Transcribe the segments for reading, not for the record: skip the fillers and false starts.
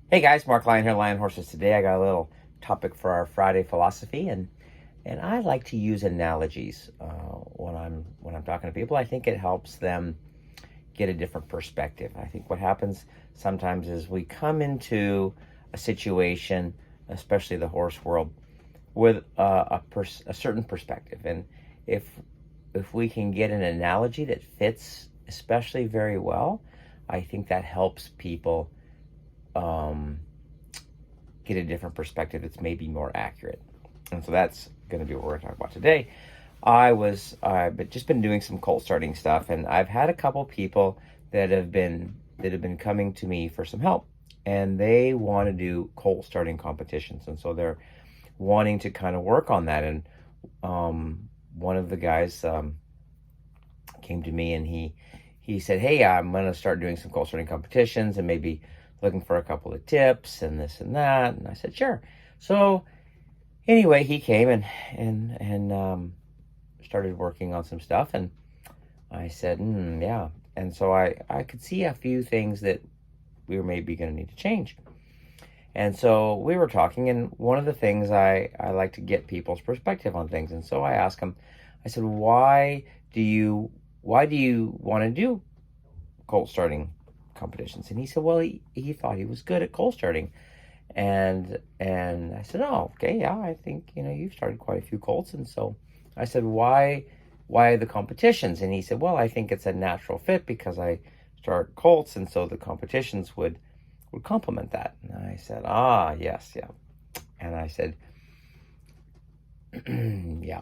Hey guys, Mark Lyon here, Lion Horses. Today I got a little topic for our Friday philosophy, and I like to use analogies when I'm talking to people. I think it helps them get a different perspective. I think what happens sometimes is we come into a situation, especially the horse world, with a certain perspective, and if if we can get an analogy that fits, especially very well, I think that helps people um, get a different perspective that's maybe more accurate. And so that's going to be what we're going to talk about today. I've just been doing some colt starting stuff, and I've had a couple people that have been coming to me for some help, and they want to do colt starting competitions, and so they're wanting to kind of work on that. And one of the guys came to me, and he said, "Hey, I'm going to start doing some colt starting competitions, and maybe looking for a couple of tips and this and that." And I said, "Sure." So anyway, he came and started working on some stuff, and I said, yeah. And so I could see a few things that we were maybe going to need to change. And so we were talking, and one of the things I like to get people's perspective on things. And so I asked him, I said, why do you want to do colt starting competitions? And he said, well, he thought he was good at colt starting. And I said, oh, okay, yeah, I think, you've started quite a few colts. And so I said, why the competitions? And he said, well, I think it's a natural fit because I start colts, and so the competitions would complement that. And I said, yes, yeah. And I said, yeah.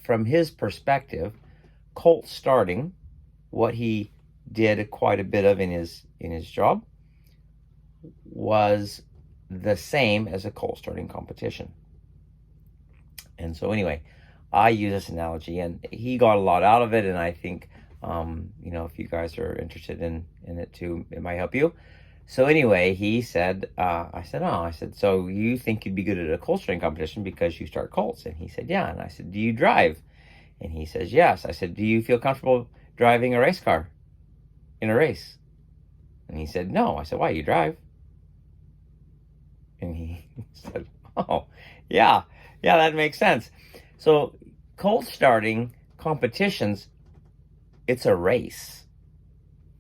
From his perspective, colt starting, what he did quite a bit of in his job, was the same as a colt starting competition. And so anyway, I use this analogy, and he got a lot out of it. And I think, if you guys are interested in it too, it might help you. So anyway, he said, I said, so you think you'd be good at a colt starting competition because you start colts? And he said, yeah. And I said, do you drive? And he says, yes. I said, do you feel comfortable driving a race car in a race? And he said, no. I said, why? You drive? And he said, oh, yeah, that makes sense. So colt starting competitions, it's a race.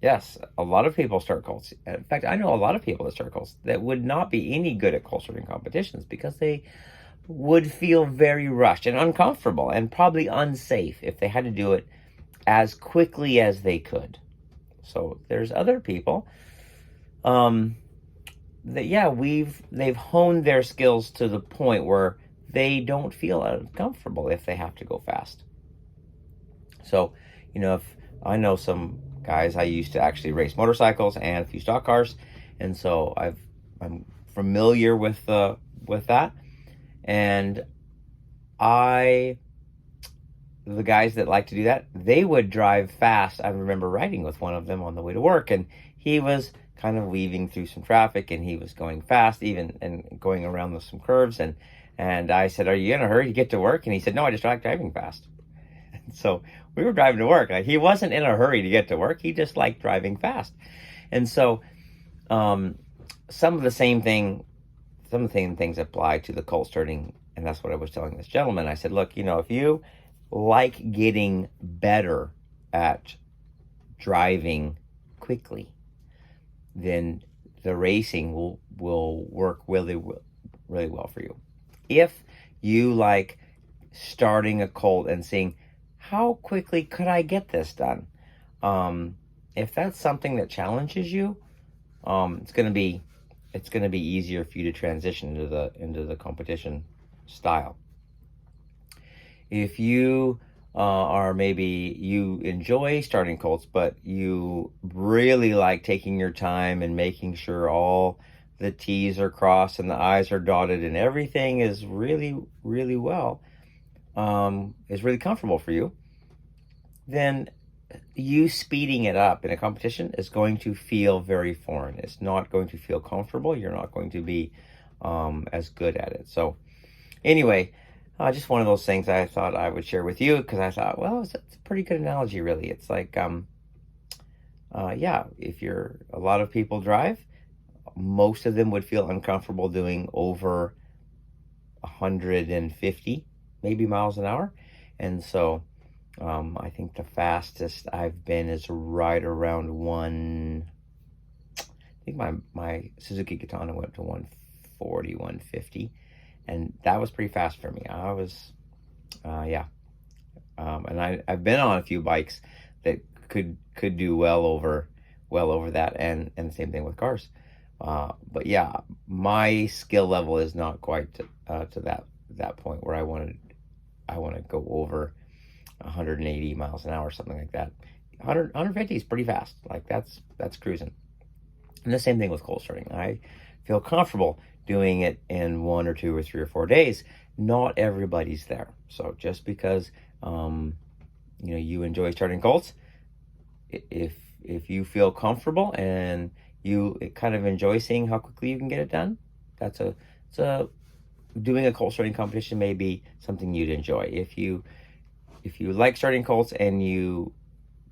Yes, a lot of people start colts. In fact, I know a lot of people that start colts that would not be any good at colt starting competitions because they would feel very rushed and uncomfortable and probably unsafe if they had to do it as quickly as they could. So there's other people they've honed their skills to the point where they don't feel uncomfortable if they have to go fast. So, if I know some guys, I used to actually race motorcycles and a few stock cars, and so I'm familiar with that. And the guys that like to do that, they would drive fast. I remember riding with one of them on the way to work, and he was kind of weaving through some traffic, and he was going fast, even and going around some curves. And I said, "Are you in a hurry to get to work?" And he said, "No, I just like driving fast." And so we were driving to work. He wasn't in a hurry to get to work. He just liked driving fast. And so some of the same things apply to the colt starting. And that's what I was telling this gentleman. I said, look, if you like getting better at driving quickly, then the racing will work really, really well for you. If you like starting a colt and seeing how quickly could I get this done, if that's something that challenges you, it's going to be easier for you to transition into the competition style. If you maybe you enjoy starting colts, but you really like taking your time and making sure all the T's are crossed and the I's are dotted and everything is really, really well, is really comfortable for you, then you speeding it up in a competition is going to feel very foreign. It's not going to feel comfortable. You're not going to be as good at it. So anyway, just one of those things I thought I would share with you, because I thought, well, it's a pretty good analogy, really. It's like yeah, if a lot of people drive, most of them would feel uncomfortable doing over 150 maybe miles an hour. And so I think the fastest I've been is right around I think my Suzuki Katana went to 140, 150, and that was pretty fast for me. I was, yeah. And I've been on a few bikes that could do well over that, and the same thing with cars. But yeah, my skill level is not quite to that point where I want to go over 180 miles an hour, something like that. 150 is pretty fast. Like that's cruising. And the same thing with cold starting. I feel comfortable doing it in 1 or 2 or 3 or 4 days. Not everybody's there. So just because you enjoy starting Colts, if you feel comfortable and you kind of enjoy seeing how quickly you can get it done, it's a doing a Colt starting competition may be something you'd enjoy. If you like starting Colts and you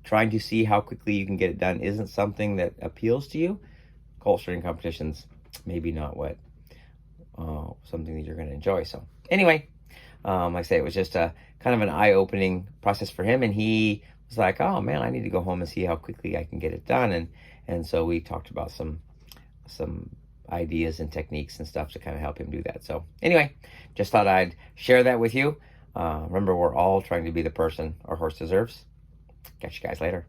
trying to see how quickly you can get it done isn't something that appeals to you, Colt starting competitions maybe not what something that you're going to enjoy. So anyway, like I say, it was just a kind of an eye-opening process for him, and he was like, "Oh man, I need to go home and see how quickly I can get it done." And so we talked about some ideas and techniques and stuff to kind of help him do that. So anyway, just thought I'd share that with you. Remember, we're all trying to be the person our horse deserves. Catch you guys later.